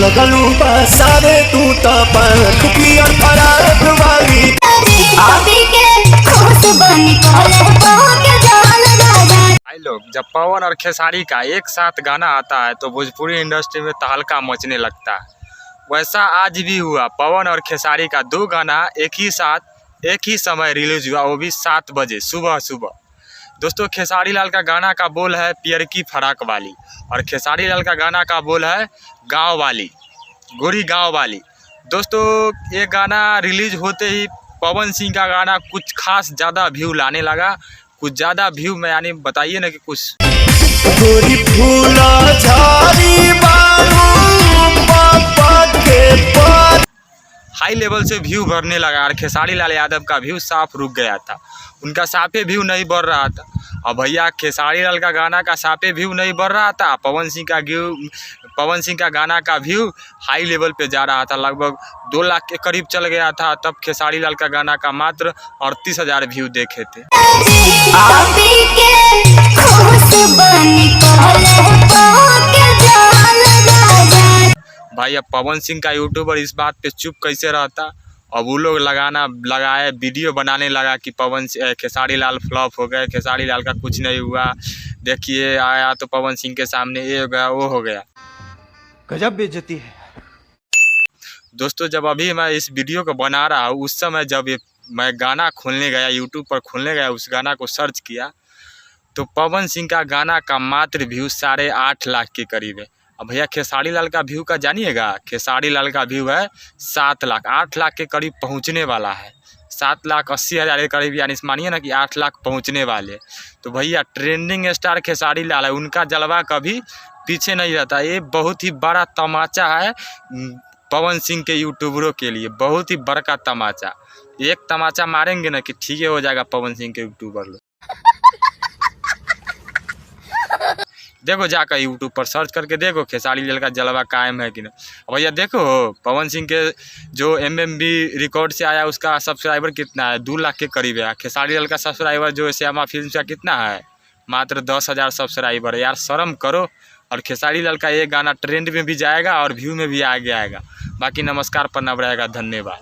लगलू बसारे तू तो पंख पियर फराक वाली भाई लोग, जब पवन और खेसारी का एक साथ गाना आता है तो भोजपुरी इंडस्ट्री में तहलका मचने लगता है। वैसा आज भी हुआ। पवन और खेसारी का दो गाना एक ही साथ एक ही समय रिलीज हुआ, वो भी 7 बजे सुबह सुबह। दोस्तों, खेसारी लाल का गाना का बोल है पियर की फराक वाली और खेसारी लाल का गाना का बोल है गाँव वाली, गोरी गाँव वाली। दोस्तों, ये गाना रिलीज होते ही पवन सिंह का गाना कुछ खास ज़्यादा व्यू लाने लगा। कुछ ज़्यादा व्यू में यानी बताइए ना कि कुछ गोरी फूला झाड़ी बाबू पापा के पास हाई लेवल से व्यू बढ़ने लगा और खेसारी लाल यादव का व्यू साफ रुक गया था। उनका साफे व्यू नहीं बढ़ रहा था। और भैया खेसारी लाल का गाना का साफे व्यू नहीं बढ़ रहा था। पवन सिंह का गाना का व्यू हाई लेवल पे जा रहा था, लगभग 2 लाख के करीब चल गया था। तब खेसारी लाल का गाना का मात्र 38,000 व्यू देखे थे। भाई, अब पवन सिंह का यूट्यूबर इस बात पे चुप कैसे रहता। अब वो लोग लगाए वीडियो बनाने लगा कि खेसारी लाल फ्लॉप हो गए, खेसारी लाल का कुछ नहीं हुआ, देखिए आया तो पवन सिंह के सामने ये हो गया वो हो गया। गजब बेइज्जती है। दोस्तों, जब अभी मैं इस वीडियो को बना रहा हूँ उस समय जब मैं गाना खोलने गया, यूट्यूब पर खोलने गया, उस गाना को सर्च किया तो पवन सिंह का गाना का मात्र व्यू 8.5 लाख के करीब है। अब भैया खेसारी लाल का व्यू का जानिएगा, खेसारी लाल का व्यू है 7 लाख, 8 लाख के करीब पहुंचने वाला है। 7,80,000 के करीब, यानी मानिए ना कि 8 लाख पहुंचने वाले। तो भैया ट्रेंडिंग स्टार खेसारी लाल है, उनका जलवा कभी पीछे नहीं रहता। ये बहुत ही बड़ा तमाचा है पवन सिंह के यूट्यूबरों के लिए, बहुत ही बड़ा तमाचा। एक तमाचा मारेंगे ना कि ठीक हो जाएगा पवन सिंह के यूट्यूबर लोग। देखो, जाकर यूट्यूब पर सर्च करके देखो खेसारी लाल का जलवा कायम है कि नहीं। भैया देखो, पवन सिंह के जो MMB रिकॉर्ड से आया उसका सब्सक्राइबर कितना है, 2 लाख के करीब है। खेसारी लाल का सब्सक्राइबर जो श्यामा फिल्म्स का कितना है, मात्र 10,000 सब्सक्राइबर है। यार शर्म करो। और खेसारी लाल का ये गाना ट्रेंड में भी जाएगा और व्यू में भी आगे आएगा। बाकी नमस्कार, प्रणाम रहेगा, धन्यवाद।